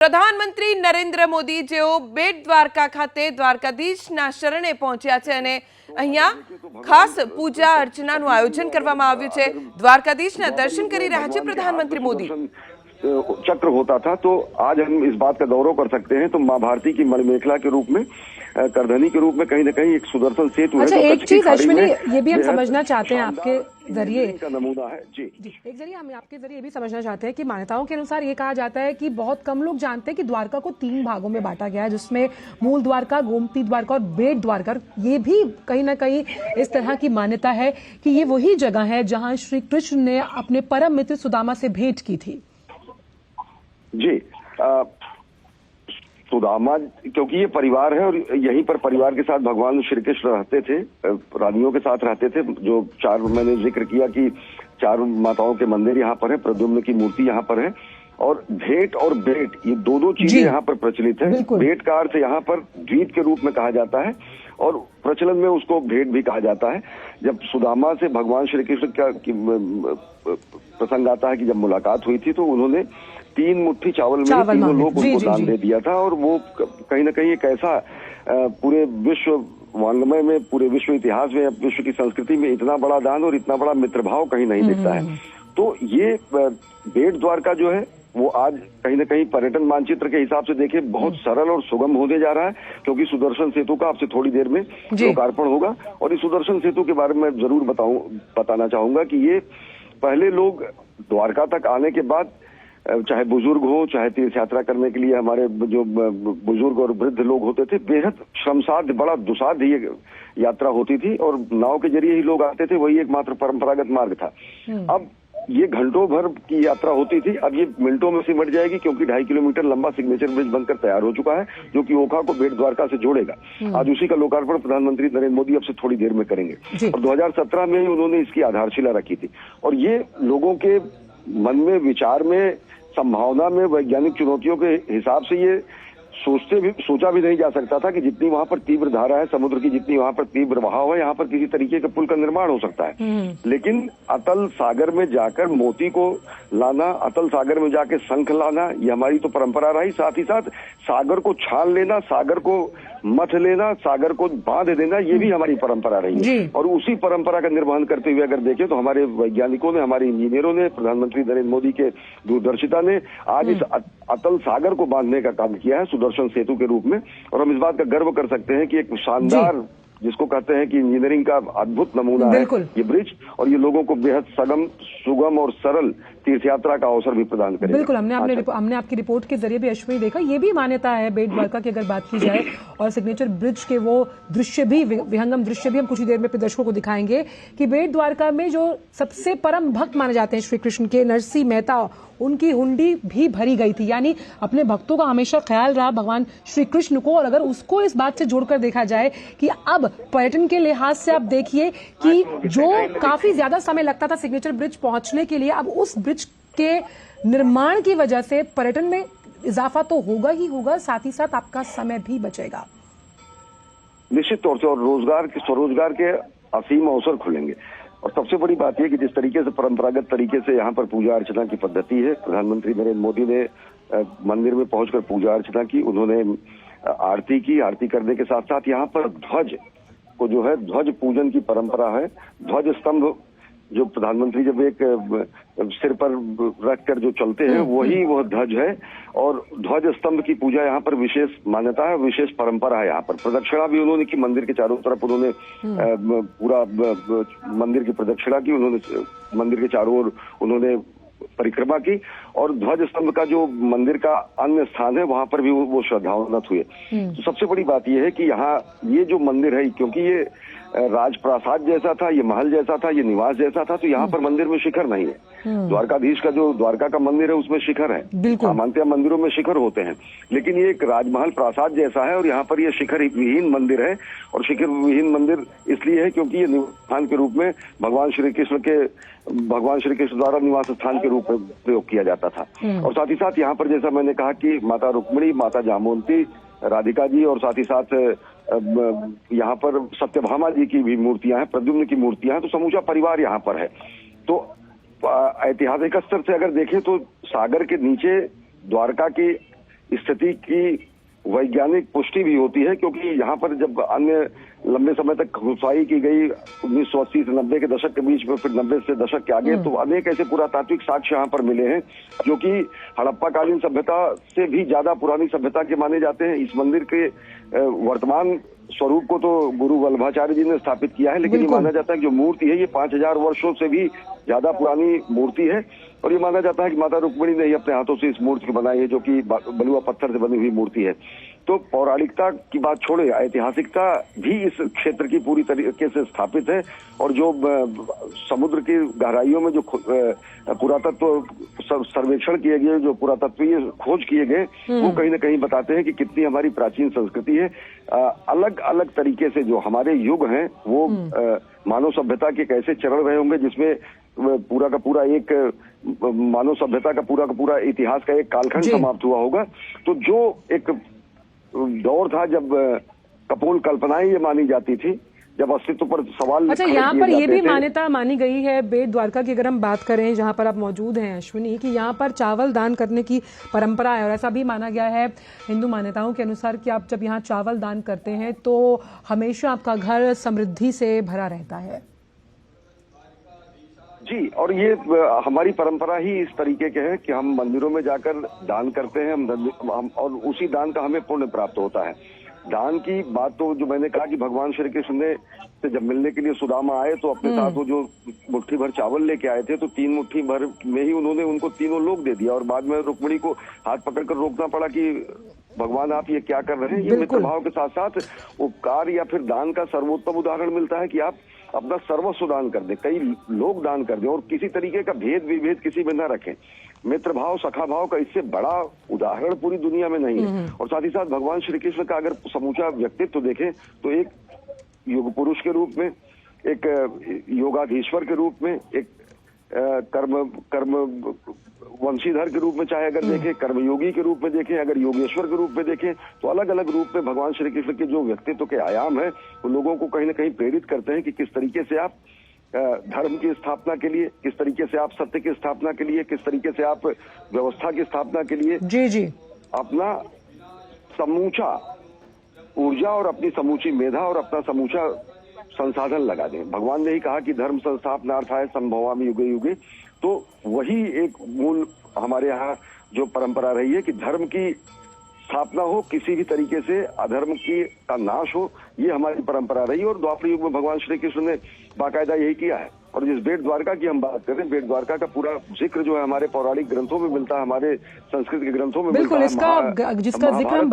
પ્રધાનમંત્રી નરેન્દ્ર મોદી જેઓ બેટ દ્વારકા ખાતે દ્વારકાધીશના શરણે પહોંચ્યા છે અને અહીંયા ખાસ પૂજા અર્ચનાનું આયોજન કરવામાં આવ્યું છે। દ્વારકાધીશના દર્શન કરી રહ્યા છે પ્રધાનમંત્રી મોદી। चक्र होता था तो आज हम इस बात का गौरव कर सकते हैं। तो माँ भारती की मणिमेखला के रूप में, करधनी के रूप में कहीं न कहीं एक सुदर्शन सेतु अच्छा, है। एक चीज अश्विनी ये भी हम समझना चाहते हैं आपके जरिए का नमूना है जी। एक जरिए हम आपके जरिए ये भी समझना चाहते हैं कि मान्यताओं के अनुसार ये कहा जाता है कि बहुत कम लोग जानते हैं कि द्वारका को 3 भागों में बांटा गया है, जिसमें मूल द्वारका, गोमती द्वारका और बेट द्वारका। ये भी कहीं ना कहीं इस तरह की मान्यता है कि ये वही जगह है जहां श्री कृष्ण ने अपने परम मित्र सुदामा से भेंट की थी। जी, सुदामा क्योंकि ये परिवार है और यहीं पर परिवार के साथ भगवान श्री कृष्ण रहते थे, रानियों के साथ रहते थे। जो 4 मैंने जिक्र किया कि 4 माताओं के मंदिर यहाँ पर है, प्रद्युम्न की मूर्ति यहाँ पर है और भेंट और बेट ये दोनों चीजें यहाँ पर प्रचलित है। भेंट का अर्थ यहाँ पर द्वीप के रूप में कहा जाता है और प्रचलन में उसको भेंट भी कहा जाता है। जब सुदामा से भगवान श्री कृष्ण का प्रसंग आता है कि जब मुलाकात हुई थी तो उन्होंने 3 मुट्ठी चावल में तीनों लोग उनको दान दे दिया था। और वो कहीं ना कहीं एक ऐसा पूरे विश्व वांग्मय में, पूरे विश्व इतिहास में, विश्व की संस्कृति में इतना बड़ा दान और इतना बड़ा मित्रभाव कहीं नहीं दिखता है। तो ये बेट द्वारका जो है वो आज कहीं न कहीं पर्यटन मानचित्र के हिसाब से देखिए बहुत सरल और सुगम होने जा रहा है, क्योंकि सुदर्शन सेतु का आपसे थोड़ी देर में लोकार्पण होगा। और इस सुदर्शन सेतु के बारे में जरूर बताना चाहूंगा कि ये पहले लोग द्वारका तक आने के बाद, चाहे बुजुर्ग हो, चाहे तीर्थ यात्रा करने के लिए हमारे जो बुजुर्ग और वृद्ध लोग होते थे, बेहद श्रमसाध्य, बड़ा दुसाध्य ये यात्रा होती थी और नाव के जरिए ही लोग आते थे। वही एकमात्र परंपरागत मार्ग था। अब ये घंटों भर की यात्रा होती थी, अब ये मिनटों में सिमट जाएगी, क्योंकि 2.5 किलोमीटर लंबा सिग्नेचर ब्रिज बनकर तैयार हो चुका है, जो कि ओखा को बेट द्वारका से जोड़ेगा। आज उसी का लोकार्पण प्रधानमंत्री नरेंद्र मोदी अब से थोड़ी देर में करेंगे। और 2017 में ही उन्होंने इसकी आधारशिला रखी थी। और ये लोगों के मन में, विचार में, संभावना में, वैज्ञानिक चुनौतियों के हिसाब से ये सोचा भी नहीं जा सकता था कि जितनी वहां पर तीव्र धारा है समुद्र की, जितनी वहां पर तीव्र बहाव है, यहाँ पर किसी तरीके के पुल का निर्माण हो सकता है। लेकिन अतल सागर में जाकर मोती को लाना, अतल सागर में जाकर शंख लाना, ये हमारी तो परंपरा रही। साथ ही साथ सागर को छान लेना, सागर को मथ लेना, सागर को बांध देना, ये भी हमारी परंपरा रही है। और उसी परंपरा का निर्वहन करते हुए अगर देखें तो हमारे वैज्ञानिकों ने, हमारे इंजीनियरों ने, प्रधानमंत्री नरेंद्र मोदी के दूरदर्शिता ने आज इस अतल सागर को बांधने का काम किया है सुदर्शन सेतु के रूप में। और हम इस बात का गर्व कर सकते हैं कि एक शानदार, जिसको कहते हैं कि इंजीनियरिंग का अद्भुत नमूना है ये ब्रिज, और ये लोगों को बेहद सुगम और सरल तीर्थ यात्रा का अवसर भी प्रदान करेगा। बिल्कुल, हमने आपकी रिपोर्ट के जरिए भी अश्विनी देखा, ये भी मान्यता है बेट द्वारका की अगर बात की जाए, और सिग्नेचर ब्रिज के वो दृश्य भी, विहंगम दृश्य भी हम कुछ ही देर में दर्शकों को दिखाएंगे कि बेट द्वारका में जो सबसे परम भक्त माने जाते हैं श्री कृष्ण के, नरसिंह मेहता, उनकी हुंडी भी भरी गई थी। यानी अपने भक्तों का हमेशा ख्याल रहा भगवान श्री कृष्ण को। और अगर उसको इस बात से जोड़कर देखा जाए कि अब पर्यटन के लिहाज से आप देखिए कि जो काफी ज्यादा समय लगता था सिग्नेचर ब्रिज पहुंचने के लिए, अब उस ब्रिज के निर्माण की वजह से पर्यटन में इजाफा तो होगा ही होगा, साथ ही साथ आपका समय भी बचेगा निश्चित तौर से। और स्वरोजगार के असीम अवसर खुलेंगे। और सबसे बड़ी बात यह कि जिस तरीके से परंपरागत तरीके से यहाँ पर पूजा अर्चना की पद्धति है, प्रधानमंत्री नरेंद्र मोदी ने मंदिर में पहुंचकर पूजा अर्चना की, उन्होंने आरती की। आरती करने के साथ साथ यहाँ पर ध्वज को जो है, ध्वज पूजन की परंपरा है। ध्वज स्तंभ जो प्रधानमंत्री जब एक सिर पर रखकर जो चलते हैं, वही वह ध्वज है। और ध्वज स्तंभ की पूजा यहाँ पर विशेष मान्यता है, विशेष परंपरा है। यहाँ पर प्रदक्षिणा भी उन्होंने की, मंदिर के चारों तरफ उन्होंने पूरा मंदिर की प्रदक्षिणा की, उन्होंने मंदिर के चारों ओर उन्होंने परिक्रमा की। और ध्वज स्तंभ का जो मंदिर का अन्य स्थान है, वहां पर भी वो श्रद्धावनत हुए। तो सबसे बड़ी बात यह है कि यहाँ ये जो मंदिर है, क्योंकि ये राजप्रासाद जैसा था, ये महल जैसा था, ये निवास जैसा था, तो यहाँ पर मंदिर में शिखर नहीं है। द्वारकाधीश का जो द्वारका का मंदिर है उसमें शिखर है। सामान्यतः मंदिरों में शिखर होते हैं, लेकिन ये एक राजमहल प्रासाद जैसा है। और यहाँ पर ये शिखर विहीन मंदिर है। और शिखर विहीन मंदिर इसलिए है क्योंकि ये निवास स्थान के रूप में भगवान श्री कृष्ण द्वारा निवास स्थान के रूप में प्रयोग किया जाता था। और साथ ही साथ यहाँ पर जैसा मैंने कहा कि माता रुक्मिणी, माता जामवंती, राधिका जी, और साथ ही साथ यहाँ पर सत्यभामा जी की भी मूर्तियां हैं, प्रद्युम्न की मूर्तियां हैं। तो समूचा परिवार यहाँ पर है। तो ऐतिहासिक स्तर से अगर देखें तो सागर के नीचे द्वारका की स्थिति की वैज्ञानिक पुष्टि भी होती है, क्योंकि यहाँ पर जब अन्य लंबे समय तक खुदाई की गई 1980 से 90 के दशक के बीच में, फिर 90 से दशक के आगे, तो अनेक ऐसे पुरातात्विक साक्ष्य यहाँ पर मिले हैं जो कि हड़प्पा कालीन सभ्यता से भी ज्यादा पुरानी सभ्यता के माने जाते हैं। इस मंदिर के वर्तमान स्वरूप को तो गुरु वल्लभाचार्य जी ने स्थापित किया है, लेकिन ये माना जाता है कि जो मूर्ति है ये 5000 वर्षों से भी ज्यादा पुरानी मूर्ति है, और ये माना जाता है कि माता रुक्मिणी ने ही अपने हाथों से इस मूर्ति को बनाई है, जो कि बलुआ पत्थर से बनी हुई मूर्ति है। तो पौराणिकता की बात छोड़े, ऐतिहासिकता भी इस क्षेत्र की पूरी तरीके से स्थापित है, और जो समुद्र की गहराइयों में जो पुरातत्व सर्वेक्षण किए गए, जो पुरातत्वीय खोज किए गए, वो कहीं न कहीं बताते हैं कि कितनी हमारी प्राचीन संस्कृति है। अलग अलग तरीके से जो हमारे युग हैं वो मानव सभ्यता के कैसे चरण रहे होंगे, जिसमें पूरा का पूरा एक मानव सभ्यता का पूरा इतिहास का एक कालखंड समाप्त हुआ होगा। तो जो एक दौर था जब कपोल कल्पनाएं ये मानी जाती थी, जब अस्तित्व पर सवाल। अच्छा, यहाँ पर ये भी मान्यता मानी गई है बेट द्वारका की, अगर हम बात करें जहाँ पर आप मौजूद हैं अश्विनी, कि यहाँ पर चावल दान करने की परंपरा है, और ऐसा भी माना गया है हिंदू मान्यताओं के अनुसार कि आप जब यहाँ चावल दान करते हैं तो हमेशा आपका घर समृद्धि से भरा रहता है। जी, और ये हमारी परंपरा ही इस तरीके के है कि हम मंदिरों में जाकर दान करते हैं, हम और उसी दान का हमें पुण्य प्राप्त होता है। दान की बात तो जो मैंने कहा कि भगवान श्री कृष्ण ने से जब मिलने के लिए सुदामा आए तो अपने साथ वो जो मुट्ठी भर चावल लेके आए थे, तो 3 मुट्ठी भर में ही उन्होंने उनको तीनों लोग दे दिया, और बाद में रुक्मिणी को हाथ पकड़कर रोकना पड़ा कि भगवान आप ये क्या कर रहे हैं। ये मित्र भाव के साथ साथ उपकार या फिर दान का सर्वोत्तम उदाहरण मिलता है कि आप अपना सर्वस्व दान कर दें, कई लोग दान कर दें, और किसी तरीके का भेद विभेद किसी में न रखें। मित्र भाव, सखा भाव का इससे बड़ा उदाहरण पूरी दुनिया में नहीं है। और साथ ही साथ भगवान श्री कृष्ण का अगर समूचा व्यक्तित्व देखें तो एक युग पुरुष के रूप में, एक योगाधीश्वर के रूप में, एक कर्म वंशीधर के रूप में चाहे अगर देखें, कर्मयोगी के रूप में देखें, अगर योगेश्वर के रूप में देखें, तो अलग अलग रूप में भगवान श्री कृष्ण के जो व्यक्तित्व के आयाम है वो लोगों को कहीं न कहीं प्रेरित करते हैं कि किस तरीके से आप धर्म की स्थापना के लिए, किस तरीके से आप सत्य की स्थापना के लिए, किस तरीके से आप व्यवस्था की स्थापना के लिए जी अपना समूचा ऊर्जा और अपनी समूची मेधा और अपना समूचा संसाधन लगा दें। भगवान ने ही कहा कि धर्म संस्थापनार्थाय संभवामि युगे युगे, तो वही एक मूल हमारे यहाँ जो परंपरा रही है कि धर्म की स्थापना हो, किसी भी तरीके से अधर्म की का नाश हो, ये हमारी परंपरा रही। और द्वापर युग में भगवान श्री कृष्ण ने बाकायदा यही किया है। और जिस बेट द्वारका की हम बात कर रहे हैं, बेट द्वारका का पूरा जिक्र जो है हमारे पौराणिक ग्रंथों में मिलता है, हमारे संस्कृत के ग्रंथों में बिल्कुल मिलता है, जिसका जिक्र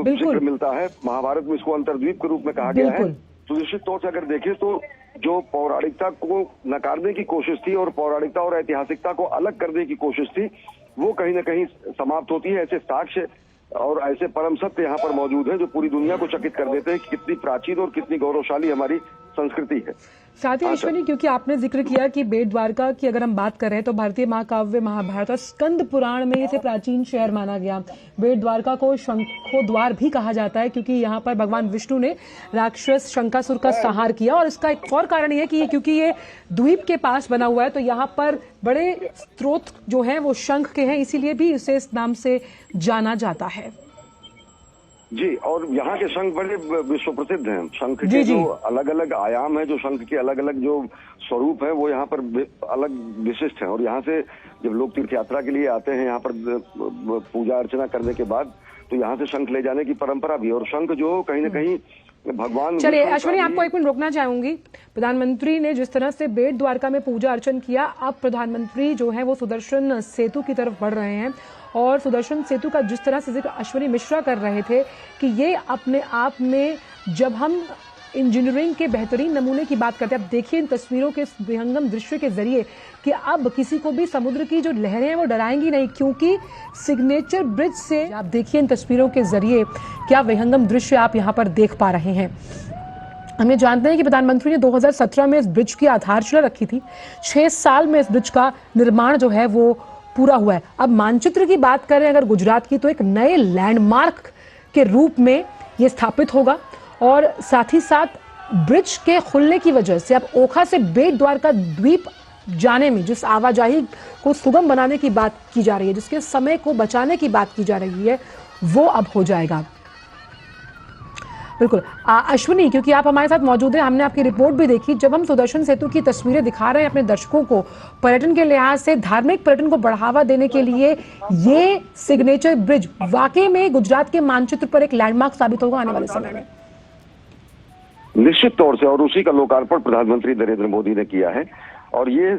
जिक्र मिलता है। महाभारत में इसको अंतर्द्वीप के रूप में कहा गया है। तो निश्चित तौर से अगर देखें तो जो पौराणिकता को नकारने की कोशिश थी और पौराणिकता और ऐतिहासिकता को अलग करने की कोशिश थी, वो कहीं न कहीं समाप्त होती है। ऐसे साक्ष्य और ऐसे परम सत्य यहाँ पर मौजूद हैं जो पूरी दुनिया को चकित कर देते हैं कि कितनी प्राचीन और कितनी गौरवशाली हमारी संस्कृति है। साथ ही अश्विनी, क्योंकि आपने जिक्र किया कि बेट द्वारका की अगर हम बात कर रहे हैं तो भारतीय महाकाव्य महाभारत और स्कंद पुराण में इसे प्राचीन शहर माना गया। बेट द्वारका को शंखोद्वार भी कहा जाता है क्योंकि यहाँ पर भगवान विष्णु ने राक्षस शंकासुर का संहार किया। और इसका एक और कारण यह कि क्योंकि ये द्वीप के पास बना हुआ है तो यहाँ पर बड़े स्रोत जो है वो शंख के हैं, इसीलिए भी इसे इस नाम से जाना जाता है। जी, और यहाँ के शंख बड़े विश्व प्रसिद्ध हैं। शंख के जो अलग अलग आयाम है, जो शंख के अलग अलग जो स्वरूप है, वो यहाँ पर अलग विशिष्ट हैं। और यहाँ से जब लोग तीर्थ यात्रा के लिए आते हैं यहाँ पर पूजा अर्चना करने के बाद, तो यहाँ से शंख ले जाने की परंपरा भी। और शंख जो कहीं न कहीं भगवान। चलिए अश्विनी, आपको एक मिनट रोकना चाहूंगी। प्रधानमंत्री ने जिस तरह से बेट द्वारका में पूजा अर्चन किया, अब प्रधानमंत्री जो है वो सुदर्शन सेतु की तरफ बढ़ रहे हैं। और सुदर्शन सेतु का जिस तरह से जिक्र अश्विनी मिश्रा कर रहे थे कि ये अपने आप में, जब हम इंजीनियरिंग के बेहतरीन नमूने की बात करते हैं, अब देखिए इन तस्वीरों के विहंगम दृश्य के जरिए कि अब किसी को भी समुद्र की जो लहरें हैं वो डराएंगी नहीं, क्योंकि सिग्नेचर ब्रिज से आप देखिए इन तस्वीरों के जरिए क्या विहंगम दृश्य आप यहाँ पर देख पा रहे हैं। हम ये जानते हैं कि प्रधानमंत्री ने 2017 में इस ब्रिज की आधारशिला रखी थी। 6 साल में इस ब्रिज का निर्माण जो है वो पूरा हुआ है। अब मानचित्र की बात करें अगर गुजरात की, तो एक नए लैंडमार्क के रूप में ये स्थापित होगा। और साथ ही साथ ब्रिज के खुलने की वजह से अब ओखा से बेट द्वारका द्वीप जाने में जिस आवाजाही को सुगम बनाने की बात की जा रही है, जिसके समय को बचाने की बात की जा रही है, वो अब हो जाएगा। बिल्कुल अश्विनी, क्योंकि आप हमारे साथ मौजूद हैं, हमने आपकी रिपोर्ट भी देखी। जब हम सुदर्शन सेतु की तस्वीरें दिखा रहे हैं अपने दर्शकों को, पर्यटन के लिहाज से, धार्मिक पर्यटन को बढ़ावा देने के लिए ये सिग्नेचर ब्रिज वाकई में गुजरात के मानचित्र पर एक लैंडमार्क साबित होगा आने वाले समय में। निश्चित तौर से, और उसी का लोकार्पण प्रधानमंत्री नरेंद्र मोदी ने किया है, और ये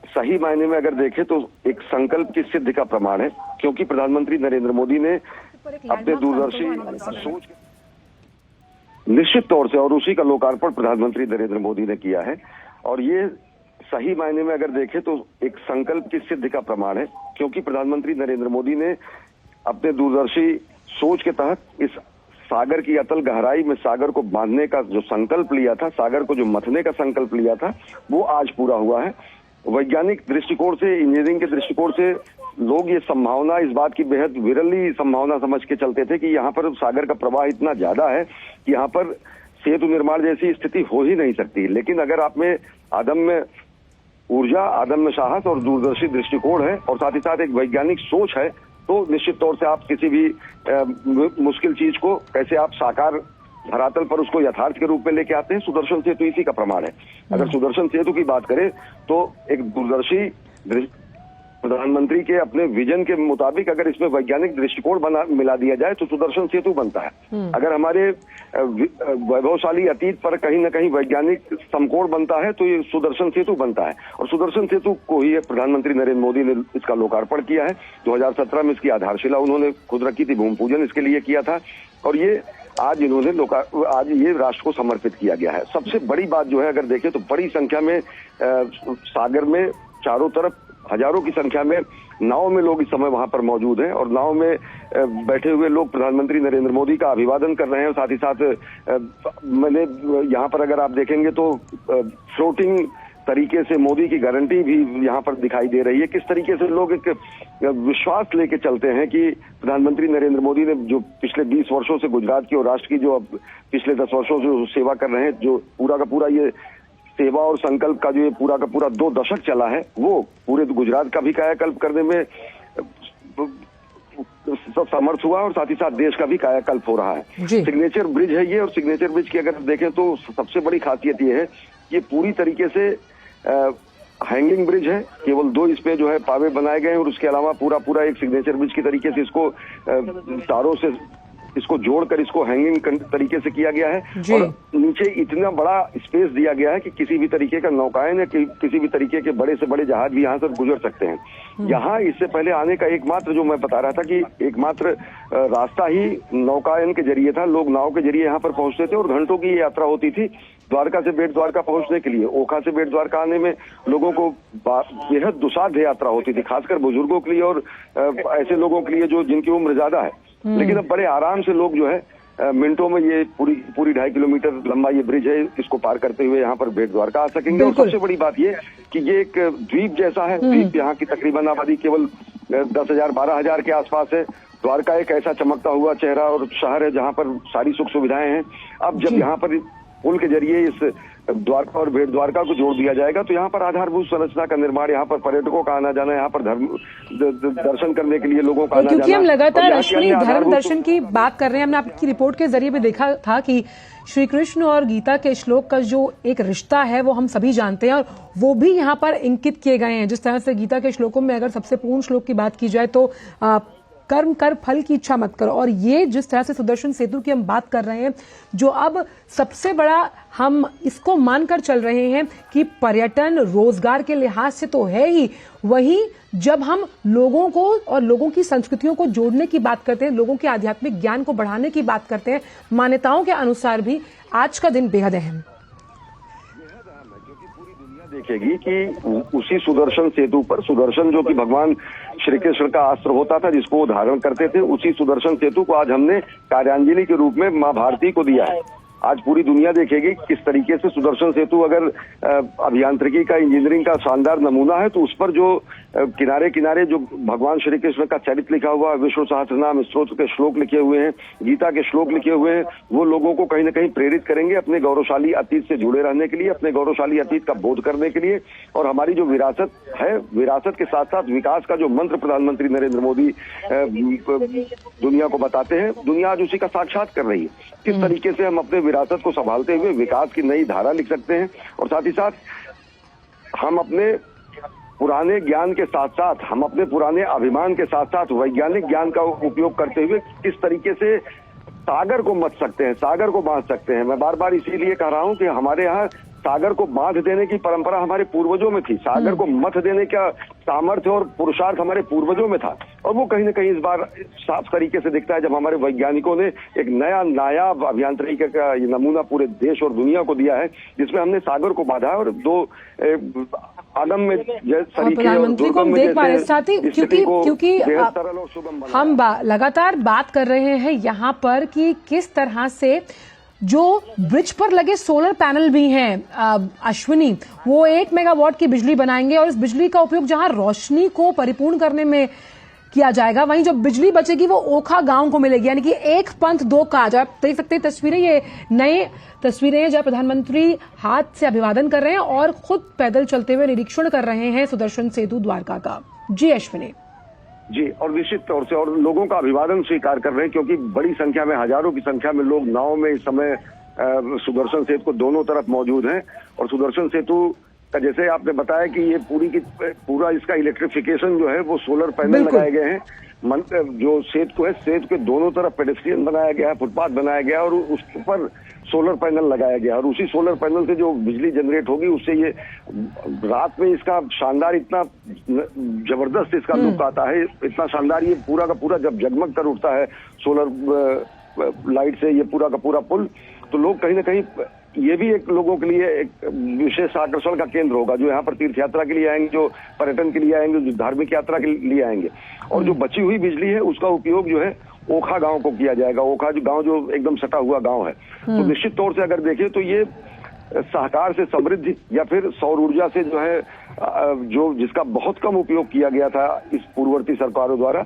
सही मायने में अगर देखें तो एक संकल्प की सिद्धि का प्रमाण है, क्योंकि प्रधानमंत्री नरेंद्र मोदी ने अपने दूरदर्शी सोच, निश्चित तौर से, और उसी का लोकार्पण प्रधानमंत्री नरेंद्र मोदी ने किया है, और ये सही मायने में अगर देखें तो एक संकल्प की सिद्धि का प्रमाण है, क्योंकि प्रधानमंत्री नरेंद्र मोदी ने अपने दूरदर्शी सोच के तहत इस सागर की अतल गहराई में सागर को बांधने का जो संकल्प लिया था, सागर को जो मथने का संकल्प लिया था, वो आज पूरा हुआ है। वैज्ञानिक दृष्टिकोण से, इंजीनियरिंग के दृष्टिकोण से लोग ये संभावना, इस बात की बेहद विरली संभावना समझ के चलते थे कि यहाँ पर सागर का प्रवाह इतना ज्यादा है कि यहाँ पर सेतु निर्माण जैसी स्थिति हो ही नहीं सकती। लेकिन अगर आप में अदम्य ऊर्जा, अदम्य साहस और दूरदर्शी दृष्टिकोण है, और साथ ही साथ एक वैज्ञानिक सोच है, तो निश्चित तौर से आप किसी भी मुश्किल चीज को कैसे आप साकार धरातल पर उसको यथार्थ के रूप में लेके आते हैं। सुदर्शन सेतु इसी का प्रमाण है। अगर सुदर्शन सेतु की बात करें तो एक दूरदर्शी प्रधानमंत्री के अपने विजन के मुताबिक अगर इसमें वैज्ञानिक दृष्टिकोण मिला दिया जाए तो सुदर्शन सेतु बनता है। अगर हमारे वैभवशाली अतीत पर कहीं ना कहीं वैज्ञानिक समकोण बनता है तो ये सुदर्शन सेतु बनता है, और सुदर्शन सेतु को ही प्रधानमंत्री नरेंद्र मोदी ने इसका लोकार्पण किया है। 2017 में इसकी आधारशिला उन्होंने खुद रखी थी, भूमि पूजन इसके लिए किया था, और ये आज इन्होंने आज ये राष्ट्र को समर्पित किया गया है। सबसे बड़ी बात जो है, अगर देखें तो बड़ी संख्या में सागर में चारों तरफ हजारों की संख्या में नाव में लोग इस समय वहां पर मौजूद हैं, और नाव में बैठे हुए लोग प्रधानमंत्री नरेंद्र मोदी का अभिवादन कर रहे हैं। और साथ ही साथ मैंने यहाँ पर अगर आप देखेंगे तो फ्लोटिंग तरीके से मोदी की गारंटी भी यहाँ पर दिखाई दे रही है। किस तरीके से लोग एक विश्वास लेके चलते हैं कि प्रधानमंत्री नरेंद्र मोदी ने जो पिछले 20 वर्षों से गुजरात की और राष्ट्र की जो अब पिछले 10 वर्षों से जो सेवा कर रहे हैं, जो पूरा का पूरा ये सेवा और संकल्प का जो ये पूरा का पूरा 2 दशक चला है, वो पूरे गुजरात का भी कायाकल्प करने में समर्थ हुआ, और साथ ही साथ देश का भी कायाकल्प हो रहा है। सिग्नेचर ब्रिज है ये, और सिग्नेचर ब्रिज की अगर देखें तो सबसे बड़ी खासियत ये है, ये पूरी तरीके से हैंगिंग ब्रिज है। केवल 2 इस पे जो है पावे बनाए गए हैं, और उसके अलावा पूरा एक सिग्नेचर ब्रिज की तरीके से इसको तारों से इसको जोड़कर इसको हैंगिंग तरीके से किया गया है, और नीचे इतना बड़ा स्पेस दिया गया है कि किसी भी तरीके का नौकायन या किसी भी तरीके के बड़े से बड़े जहाज भी यहाँ से गुजर सकते हैं। यहाँ इससे पहले आने का एकमात्र, जो मैं बता रहा था कि एकमात्र रास्ता ही नौकायन के जरिए था। लोग नाव के जरिए यहाँ पर पहुंचते थे, और घंटों की यात्रा होती थी द्वारका से बेट द्वारका पहुंचने के लिए। ओखा से बेट द्वारका आने में लोगों को बेहद दुसाध्य यात्रा होती थी, खासकर बुजुर्गों के लिए और ऐसे लोगों के लिए जो जिनकी उम्र ज्यादा है। लेकिन अब बड़े आराम से लोग जो है मिनटों में ये पूरी 2.5 किलोमीटर लंबा ये ब्रिज है, इसको पार करते हुए यहाँ पर बेट द्वारका आ सकेंगे। और सबसे बड़ी बात ये कि ये एक द्वीप जैसा है। द्वीप यहाँ की तकरीबन आबादी केवल 10,000-12,000 के आसपास है। द्वारका एक ऐसा चमकता हुआ चेहरा और शहर है जहाँ पर सारी सुख सुविधाएं हैं। अब जब यहाँ पर पुल के जरिए इस द्वारका और बेट द्वारका को जोड़ दिया जाएगा तो यहाँ पर आधारभूत संरचना का निर्माण, यहाँ पर पर्यटकों का आना जाना, यहाँ पर दर्शन करने के लिए लोगों का आना जाना। क्योंकि हम लगातार अश्विनी धर्म दर्शन की बात कर रहे हैं, हमने आपकी रिपोर्ट के जरिए भी देखा था कि श्री कृष्ण और गीता के श्लोक का जो एक रिश्ता है वो हम सभी जानते हैं, और वो भी यहाँ पर इंकित किए गए हैं। जिस तरह से गीता के श्लोकों में अगर सबसे पूर्ण श्लोक की बात की जाए तो कर्म कर फल की इच्छा मत करो, और ये जिस तरह से सुदर्शन सेतु की हम बात कर रहे हैं, जो अब सबसे बड़ा हम इसको मानकर चल रहे हैं कि पर्यटन रोजगार के लिहाज से तो है ही, वहीं जब हम लोगों को और लोगों की संस्कृतियों को जोड़ने की बात करते हैं, लोगों के आध्यात्मिक ज्ञान को बढ़ाने की बात करते हैं, मान्यताओं के अनुसार भी आज का दिन बेहद अहम देखेगी कि उसी सुदर्शन सेतु पर, सुदर्शन जो कि भगवान श्री कृष्ण का अस्त्र होता था जिसको वो धारण करते थे, उसी सुदर्शन सेतु को आज हमने कार्यांजलि के रूप में मां भारती को दिया है। आज पूरी दुनिया देखेगी किस तरीके से सुदर्शन सेतु अगर अभियांत्रिकी का, इंजीनियरिंग का शानदार नमूना है, तो उस पर जो किनारे किनारे जो भगवान श्री कृष्ण का चरित्र लिखा हुआ, विष्णु सहस्त्रनाम स्तोत्र के श्लोक लिखे हुए हैं, गीता के श्लोक लिखे हुए हैं, वो लोगों को कहीं ना कहीं प्रेरित करेंगे अपने गौरवशाली अतीत से जुड़े रहने के लिए, अपने गौरवशाली अतीत का बोध करने के लिए। और हमारी जो विरासत है, विरासत के साथ साथ विकास का जो मंत्र प्रधानमंत्री नरेंद्र मोदी दुनिया को बताते हैं, दुनिया आज उसी का साक्षात कर रही है। किस तरीके से हम अपने विरासत को संभालते हुए विकास की नई धारा लिख सकते हैं, और साथ ही साथ हम अपने पुराने ज्ञान के साथ साथ, हम अपने पुराने अभिमान के साथ साथ वैज्ञानिक ज्ञान का उपयोग करते हुए किस तरीके से सागर को मथ सकते हैं, सागर को बांध सकते हैं। मैं बार बार इसीलिए कह रहा हूं कि हमारे यहाँ सागर को बांध देने की परंपरा हमारे पूर्वजों में थी, सागर को मथ देने का सामर्थ्य और पुरुषार्थ हमारे पूर्वजों में था, और वो कहीं ना कहीं इस बार साफ तरीके से दिखता है जब हमारे वैज्ञानिकोकों ने एक नया नायाब अभियांत्रिकी का ये नमूना पूरे देश और दुनिया को दिया है, जिसमें हमने सागर को बांधा है। और दो आदम में प्रधानमंत्री को हम देख पा रहे हैं, साथ ही क्योंकि हम लगातार बात कर रहे हैं यहाँ पर कि किस तरह से जो ब्रिज पर लगे सोलर पैनल भी हैं अश्विनी, वो 1 मेगावाट की बिजली बनाएंगे, और इस बिजली का उपयोग जहां रोशनी को परिपूर्ण करने में किया जाएगा, वहीं जो बिजली बचेगी वो ओखा गांव को मिलेगी। यानी कि एक पंथ दो काज। आप देख सकते हैं तस्वीरें, ये नई तस्वीरें हैं जहां प्रधानमंत्री हाथ से अभिवादन कर रहे हैं और खुद पैदल चलते हुए निरीक्षण कर रहे हैं सुदर्शन सेतु द्वारका का। जी अश्विनी। जी, और निश्चित तौर से और लोगों का अभिवादन स्वीकार कर रहे हैं, क्योंकि बड़ी संख्या में, हजारों की संख्या में लोग नाव में इस समय सुदर्शन सेतु को दोनों तरफ मौजूद हैं। और सुदर्शन सेतु का जैसे आपने बताया कि ये पूरा इसका इलेक्ट्रिफिकेशन जो है वो सोलर पैनल लगाए गए हैं। जो सेतु है, सेतु के दोनों तरफ पेडेस्ट्रियन बनाया गया है, फुटपाथ बनाया गया है, और उसके ऊपर सोलर पैनल लगाया गया है। और उसी सोलर पैनल से जो बिजली जनरेट होगी, उससे ये रात में इसका शानदार, इतना जबरदस्त इसका लुक आता है, इतना शानदार ये पूरा का पूरा जब जगमग कर उठता है सोलर लाइट से ये पूरा का पूरा पुल, तो लोग कहीं ना कहीं ये भी एक लोगों के लिए एक विशेष आकर्षण का केंद्र होगा, जो यहाँ पर तीर्थ यात्रा के लिए आएंगे, जो पर्यटन के लिए आएंगे, जो धार्मिक यात्रा के लिए आएंगे। और जो बची हुई बिजली है उसका उपयोग जो है ओखा गांव को किया जाएगा। ओखा जो गांव जो एकदम सटा हुआ गांव है, तो निश्चित तौर से अगर देखें तो ये सहकार से समृद्धि या फिर सौर ऊर्जा से जो है, जो जिसका बहुत कम उपयोग किया गया था इस पूर्ववर्ती सरकारों द्वारा,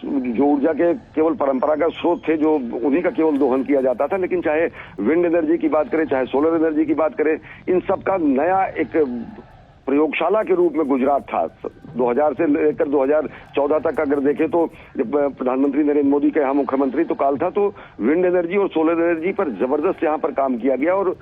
जो ऊर्जा के केवल परंपरागत स्रोत थे, जो उन्हीं का केवल दोहन किया जाता था। लेकिन चाहे विंड एनर्जी की बात करें, चाहे सोलर एनर्जी की बात करें, इन सब का नया एक प्रयोगशाला के रूप में गुजरात था। 2000 से लेकर 2014 तक अगर देखें तो जब प्रधानमंत्री नरेंद्र मोदी के यहाँ मुख्यमंत्री तो काल था, तो विंड एनर्जी और सोलर एनर्जी पर जबरदस्त यहाँ पर काम किया गया, और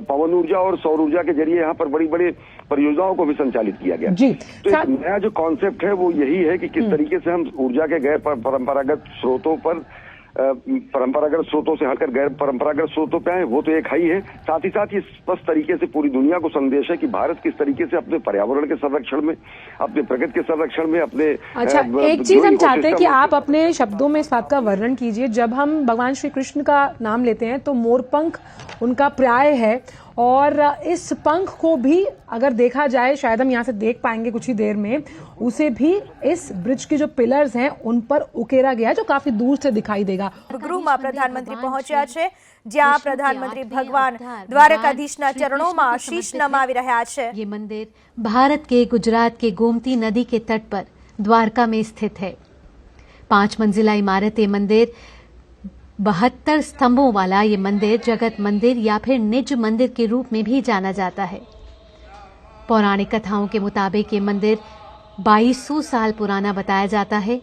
पवन ऊर्जा और सौर ऊर्जा के जरिए यहाँ पर बड़ी बड़ी परियोजनाओं को भी संचालित किया गया। तो एक नया जो कॉन्सेप्ट है वो यही है कि किस तरीके से हम ऊर्जा के गैर परंपरागत स्रोतों पर, परंपरागत स्रोतों से हटकर गैर परंपरागत स्रोतों पे आए, वो तो एक ही है। साथ ही साथ ये स्पष्ट तरीके से पूरी दुनिया को संदेश है कि भारत किस तरीके से अपने पर्यावरण के संरक्षण में, अपने प्रकृति के संरक्षण में, अपने एक चीज हम चाहते हैं कि आप अपने शब्दों में इस बात का वर्णन कीजिए। जब हम भगवान श्री कृष्ण का नाम लेते हैं तो मोरपंख उनका पर्याय है, और इस पंख को भी अगर देखा जाए, शायद हम यहाँ से देख पाएंगे कुछ ही देर में, उसे भी इस ब्रिज के जो पिलर्स हैं उन पर उकेरा गया है, जो काफी दूर से दिखाई देगा। ગૃહમાં પ્રધાનમંત્રી પહોંચ્યા છે, જ્યાં પ્રધાનમંત્રી ભગવાન દ્વારકાધીશના ચરણોમાં શીશ નમાવી રહ્યા છે। ये मंदिर भारत के गुजरात के गोमती नदी के तट पर द्वारका में स्थित है। 5 मंजिला इमारत ये मंदिर, 72 स्तंभों वाला ये मंदिर जगत मंदिर या फिर निज मंदिर के रूप में भी जाना जाता है। पौराणिक कथाओं के मुताबिक ये मंदिर 2200 साल पुराना बताया जाता है,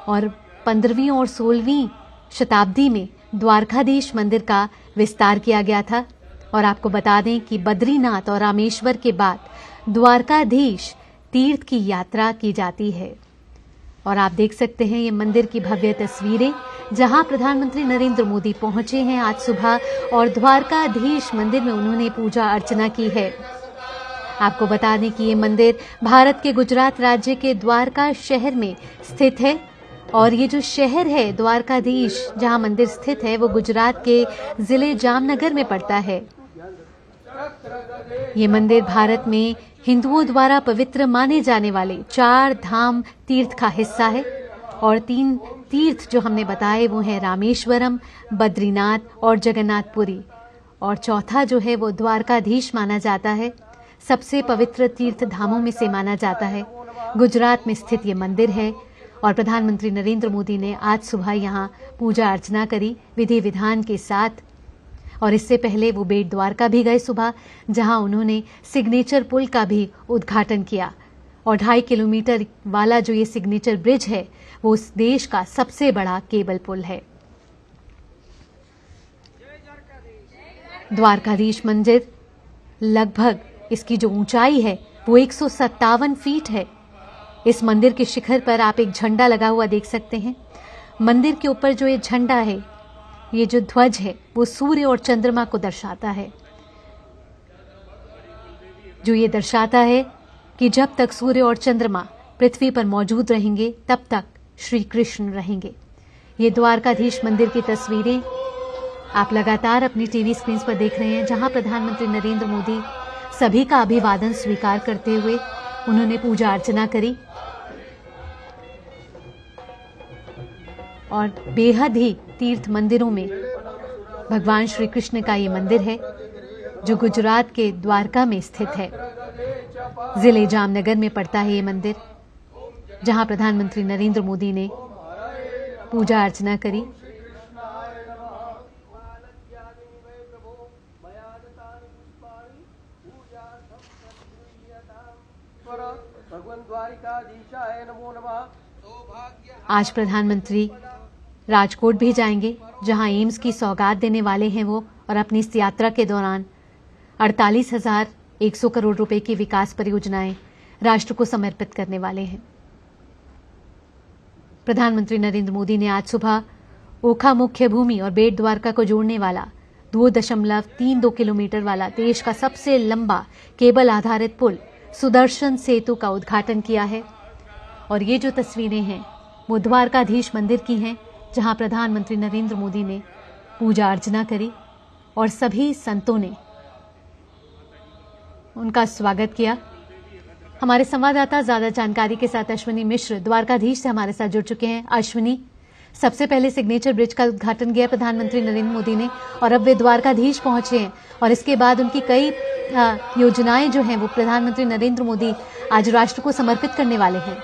और 15वीं और 16वीं शताब्दी में द्वारकाधीश मंदिर का विस्तार किया गया था। और आपको बता दें कि बद्रीनाथ और रामेश्वर के बाद द्वारकाधीश तीर्थ की यात्रा की जाती है। और आप देख सकते हैं ये मंदिर की भव्य तस्वीरें, जहां प्रधानमंत्री नरेंद्र मोदी पहुंचे हैं आज सुबह, और द्वारकाधीश मंदिर में उन्होंने पूजा अर्चना की है। आपको बता दें कि ये मंदिर भारत के गुजरात राज्य के द्वारका शहर में स्थित है, और ये जो शहर है द्वारकाधीश जहां मंदिर स्थित है वो गुजरात के जिले जामनगर में पड़ता है। ये मंदिर भारत में हिंदुओं द्वारा पवित्र माने जाने वाले 4 धाम तीर्थ का हिस्सा है, और 3 तीर्थ जो हमने बताए वो है रामेश्वरम, बद्रीनाथ और जगन्नाथपुरी। और चौथा जो है वो द्वारकाधीश माना जाता है, सबसे पवित्र तीर्थ धामों में से माना जाता है। गुजरात में स्थित ये मंदिर है और प्रधानमंत्री नरेंद्र मोदी ने आज सुबह यहाँ पूजा अर्चना करी विधि विधान के साथ। और इससे पहले वो बेट द्वारका भी गए सुबह, जहां उन्होंने सिग्नेचर पुल का भी उद्घाटन किया। और 2.5 किलोमीटर वाला जो ये सिग्नेचर ब्रिज है वो उस देश का सबसे बड़ा केबल पुल है। द्वारकाधीश मंदिर लगभग इसकी जो ऊंचाई है वो 157 फीट है। इस मंदिर के शिखर पर आप एक झंडा लगा हुआ देख सकते हैं। मंदिर के ऊपर जो ये झंडा है, ये जो ध्वज है वो सूर्य और चंद्रमा को दर्शाता है, जो ये दर्शाता है कि जब तक सूर्य और चंद्रमा पृथ्वी पर मौजूद रहेंगे तब तक श्री कृष्ण रहेंगे। ये द्वारकाधीश मंदिर की तस्वीरें आप लगातार अपनी टीवी स्क्रीन पर देख रहे हैं, जहां प्रधानमंत्री नरेंद्र मोदी सभी का अभिवादन स्वीकार करते हुए उन्होंने पूजा अर्चना करी। और बेहद ही तीर्थ मंदिरों में भगवान श्री कृष्ण का ये मंदिर है, जो गुजरात के द्वारका में स्थित है। जिले जामनगर में पड़ता है ये मंदिर, जहां प्रधानमंत्री नरेंद्र मोदी ने पूजा अर्चना करी। आज प्रधानमंत्री राजकोट भी जाएंगे, जहां एम्स की सौगात देने वाले हैं वो, और अपनी इस यात्रा के दौरान 48,100 करोड़ रुपए की विकास परियोजनाएं राष्ट्र को समर्पित करने वाले हैं। प्रधानमंत्री नरेंद्र मोदी ने आज सुबह ओखा मुख्य भूमि और बेट द्वारका को जोड़ने वाला 2.32 किलोमीटर वाला देश का सबसे लंबा केबल आधारित पुल सुदर्शन सेतु का उद्घाटन किया है। और ये जो तस्वीरें हैं वो द्वारकाधीश मंदिर की हैं, जहां प्रधानमंत्री नरेंद्र मोदी ने पूजा अर्चना करी और सभी संतों ने उनका स्वागत किया। हमारे संवाददाता ज्यादा जानकारी के साथ अश्विनी मिश्र द्वारकाधीश से हमारे साथ जुड़ चुके हैं। अश्विनी, सबसे पहले सिग्नेचर ब्रिज का उद्घाटन किया प्रधानमंत्री नरेंद्र मोदी ने और अब वे द्वारकाधीश पहुंचे हैं, और इसके बाद उनकी कई योजनाएं जो हैं वो प्रधानमंत्री नरेंद्र मोदी आज राष्ट्र को समर्पित करने वाले हैं।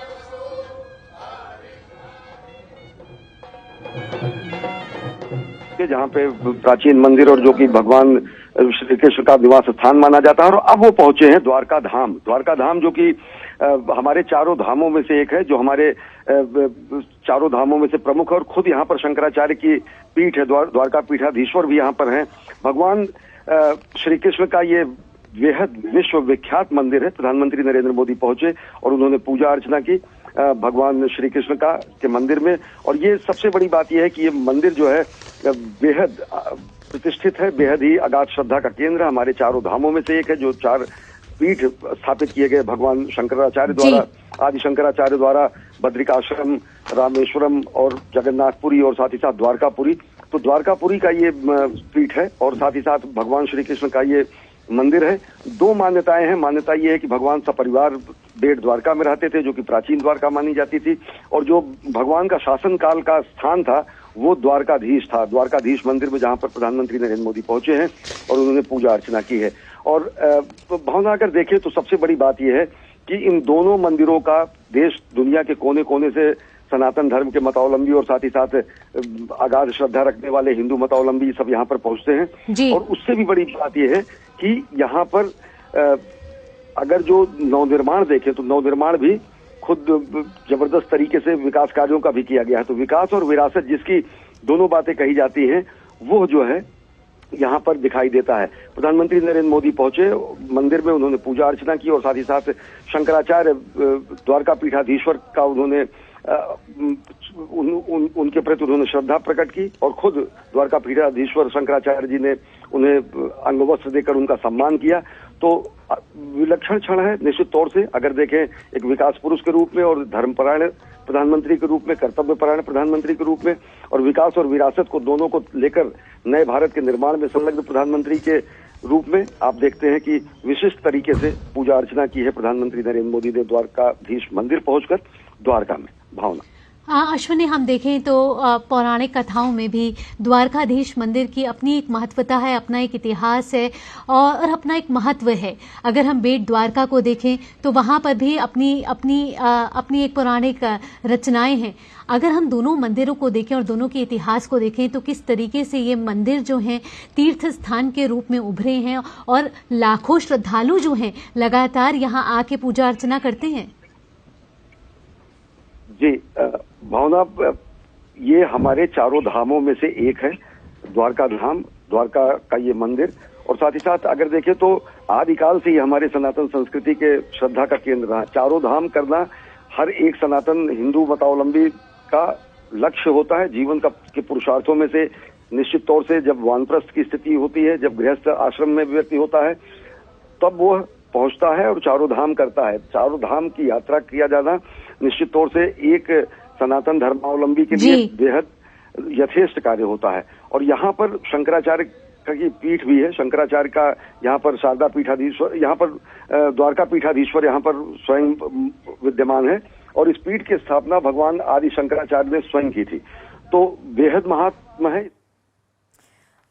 जहाँ पे प्राचीन मंदिर और जो कि भगवान श्री कृष्ण का निवास स्थान माना जाता है, और अब वो पहुंचे हैं द्वारका धाम। द्वारका धाम जो कि हमारे चारों धामों में से एक है, जो हमारे चारों धामों में से प्रमुख है, और खुद यहाँ पर शंकराचार्य की पीठ है, द्वारका पीठाधीश्वर भी यहाँ पर हैं। भगवान श्री कृष्ण का ये बेहद विश्व विख्यात मंदिर है। प्रधानमंत्री नरेंद्र मोदी पहुंचे और उन्होंने पूजा अर्चना की भगवान श्री कृष्ण का के मंदिर में। और ये सबसे बड़ी बात यह है कि ये मंदिर जो है बेहद प्रतिष्ठित है, बेहद ही अगाध श्रद्धा का केंद्र। हमारे चारों धामों में से एक है, जो 4 पीठ स्थापित किए गए भगवान शंकराचार्य द्वारा, आदि शंकराचार्य द्वारा, बद्रिकाश्रम, रामेश्वरम और जगन्नाथपुरी और साथ ही साथ द्वारकापुरी। तो द्वारकापुरी का ये पीठ है और साथ ही साथ भगवान श्री कृष्ण का ये मंदिर है। 2 मान्यताएं हैं। मान्यता ये है कि भगवान सपरिवार बेट द्वारका में रहते थे, जो कि प्राचीन द्वारका मानी जाती थी, और जो भगवान का शासन काल का स्थान था वो द्वारकाधीश था। द्वारकाधीश मंदिर में जहां पर प्रधानमंत्री नरेंद्र मोदी पहुंचे हैं और उन्होंने पूजा अर्चना की है। और भावना अगर देखें तो सबसे बड़ी बात यह है कि इन दोनों मंदिरों का देश दुनिया के कोने कोने से सनातन धर्म के मतावलंबी और साथ ही साथ अगाध श्रद्धा रखने वाले हिंदू मतावलंबी सब यहाँ पर पहुंचते हैं। और उससे भी बड़ी बात यह है कि यहाँ पर अगर जो नवनिर्माण देखें तो नवनिर्माण भी खुद जबरदस्त तरीके से विकास कार्यों का भी किया गया है। तो विकास और विरासत जिसकी दोनों बातें कही जाती हैं, वो जो है यहाँ पर दिखाई देता है। प्रधानमंत्री नरेंद्र मोदी पहुंचे मंदिर में, उन्होंने पूजा अर्चना की और साथ ही साथ शंकराचार्य द्वारका पीठाधीश्वर का उन्होंने उनके प्रति उन्होंने श्रद्धा प्रकट की और खुद द्वारका पीठाधीश्वर शंकराचार्य जी ने उन्हें अंगवस्त्र देकर उनका सम्मान किया। तो विलक्षण क्षण है निश्चित तौर से, अगर देखें एक विकास पुरुष के रूप में और धर्मपरायण प्रधानमंत्री के रूप में, कर्तव्यपरायण प्रधानमंत्री के रूप में, और विकास और विरासत को दोनों को लेकर नए भारत के निर्माण में संलग्न प्रधानमंत्री के रूप में आप देखते हैं कि विशिष्ट तरीके से पूजा अर्चना की है प्रधानमंत्री नरेंद्र मोदी ने द्वारकाधीश मंदिर पहुंचकर द्वारका में। भावना। अश्विनी, हम देखें तो पौराणिक कथाओं में भी द्वारकाधीश मंदिर की अपनी एक महत्वता है, अपना एक इतिहास है और अपना एक महत्व है। अगर हम बेट द्वारका को देखें तो वहाँ पर भी अपनी एक पौराणिक रचनाएं हैं। अगर हम दोनों मंदिरों को देखें और दोनों के इतिहास को देखें तो किस तरीके से ये मंदिर जो हैं तीर्थ स्थान के रूप में उभरे हैं और लाखों श्रद्धालु जो हैं लगातार यहाँ आके पूजा अर्चना करते हैं। जी भावना, ये हमारे चारों धामों में से एक है द्वारका धाम, द्वारका का ये मंदिर। और साथ ही साथ अगर देखें तो आदिकाल से ही हमारे सनातन संस्कृति के श्रद्धा का केंद्र रहा। चारों धाम करना हर एक सनातन हिंदू मतावलंबी का लक्ष्य होता है। जीवन के पुरुषार्थों में से निश्चित तौर से जब वानप्रस्थ की स्थिति होती है, जब गृहस्थ आश्रम में व्यक्ति होता है, तब वो पहुंचता है और चारों धाम करता है। चारों धाम की यात्रा किया जाना निश्चित तौर से एक सनातन धर्मावलंबी के लिए बेहद यथेष्ट कार्य होता है। और यहाँ पर शंकराचार्य की पीठ भी है। शंकराचार्य का यहाँ पर शारदा पीठाधीश्वर, यहाँ पर द्वारका पीठाधीश्वर यहाँ पर स्वयं विद्यमान है और इस पीठ की स्थापना भगवान आदि शंकराचार्य ने स्वयं की थी। तो बेहद महात्मा है।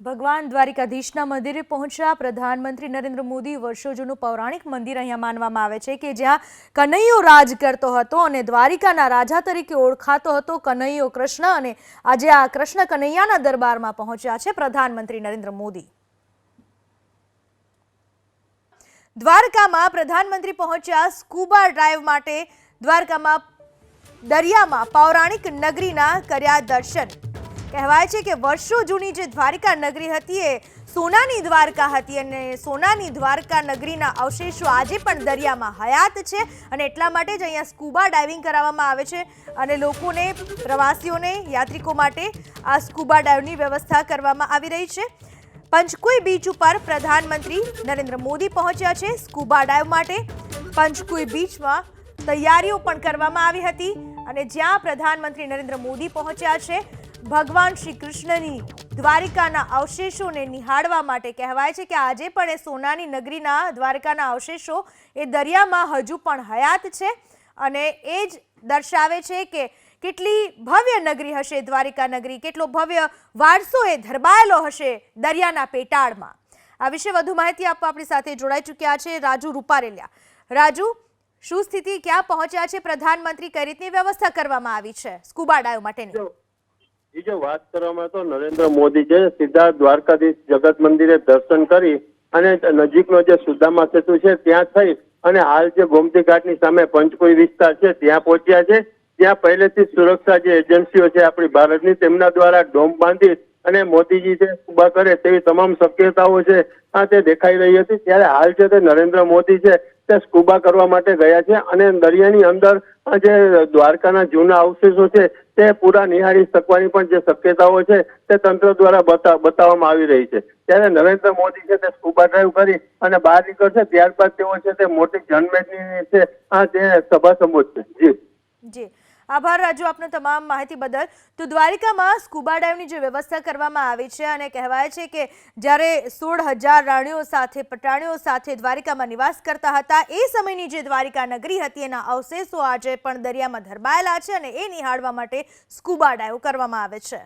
ભગવાન દ્વારિકાધીશના મંદિરે પહોંચ્યા પ્રધાનમંત્રી નરેન્દ્ર મોદી। વર્ષો જૂનું પૌરાણિક મંદિર અહીંયા માનવામાં આવે છે કે જ્યાં કનૈયો રાજ કરતો હતો અને દ્વારિકાના રાજા તરીકે ઓળખાતો હતો કનૈયો કૃષ્ણ, અને આજે આ કૃષ્ણ કનૈયાના દરબારમાં પહોંચ્યા છે પ્રધાનમંત્રી નરેન્દ્ર મોદી। દ્વારકામાં પ્રધાનમંત્રી પહોંચ્યા સ્કૂબા ડ્રાઈવ માટે। દ્વારકામાં દરિયામાં પૌરાણિક નગરીના કર્યા દર્શન। કહેવાય છે કે વર્ષો જૂની જે દ્વારિકા નગરી હતી એ સોનાની દ્વારકા હતી અને સોનાની દ્વારકા નગરીના અવશેષો આજે પણ દરિયામાં હયાત છે અને એટલા માટે જ અહીંયા સ્કૂબા ડાઇવિંગ કરાવવામાં આવે છે અને લોકોને, પ્રવાસીઓને, યાત્રિકો માટે આ સ્કૂબા ડાઇવની વ્યવસ્થા કરવામાં આવી રહી છે। પંચકુઈ બીચ ઉપર પ્રધાનમંત્રી નરેન્દ્ર મોદી પહોંચ્યા છે સ્કૂબા ડાઇવ માટે। પંચકુઈ બીચમાં તૈયારીઓ પણ કરવામાં આવી હતી અને જ્યાં પ્રધાનમંત્રી નરેન્દ્ર મોદી પહોંચ્યા છે ભગવાન શ્રી કૃષ્ણની દ્વારિકાના અવશેષોને નિહાળવા માટે। કહેવાય છે કે આજે પણ એ સોનાની નગરીના દ્વારકાના અવશેષો એ દરિયામાં હજુ પણ હયાત છે અને એ જ દર્શાવે છે કે કેટલી ભવ્ય નગરી હશે દ્વારિકા નગરી, કેટલો ભવ્ય વારસો એ ધરબાયેલો હશે દરિયાના પેટાળમાં। આ વિશે વધુ માહિતી આપવા આપણી સાથે જોડાઈ ચૂક્યા છે રાજુ રૂપારેલિયા। રાજુ, શું સ્થિતિ, ક્યાં પહોંચ્યા છે પ્રધાનમંત્રી, કઈ રીતની વ્યવસ્થા કરવામાં આવી છે સ્કૂબા ડાઇવ માટેની? એ જો વાત કરવામાં તો નરેન્દ્ર મોદી છે સીધા દ્વારકાધીશ જગત મંદિરે દર્શન કરી અને નજીકનો જે સુદામા સેતુ છે ત્યાં થઈ અને હાલ જે ગોમતી ઘાટની સામે પંચકુઈ વિસ્તાર છે ત્યાં પહોંચ્યા છે। ત્યાં પહેલેથી સુરક્ષા જે એજન્સીઓ છે આપણી ભારતની તેમના દ્વારા ડોમ બાંધી અને મોદીજી જે સ્કૂબા કરે તેવી તમામ શક્યતાઓ છે આ તે દેખાઈ રહી હતી। ત્યારે હાલ છે તે નરેન્દ્ર મોદી છે તે સ્કૂબા કરવા માટે ગયા છે અને દરિયાની અંદર જે દ્વારકાના જૂના અવશેષો છે તે પૂરા નિહાળી શકવાની પણ જે શક્યતાઓ છે તે તંત્ર દ્વારા બતાવવામાં આવી રહી છે। ત્યારે નરેન્દ્ર મોદી છે તે સ્કૂબા ડ્રાઈવ કરી અને બહાર નીકળશે, ત્યારબાદ તેઓ છે તે મોટી જનમેદની છે આ તે સભા સંબોધશે। જી, આભાર રાજુ આપનો તમામ માહિતી બદલ। તો દ્વારિકામાં સ્કૂબા ડાઇવની જે વ્યવસ્થા કરવામાં આવી છે અને કહેવાય છે કે જ્યારે 16,000 રાણીઓ સાથે, પટાણીઓ સાથે દ્વારિકામાં નિવાસ કરતા હતા એ સમયની જે દ્વારિકા નગરી હતી એના અવશેષો આજે પણ દરિયામાં ધરબાયેલા છે અને એ નિહાળવા માટે સ્કૂબા ડાઇવ કરવામાં આવે છે।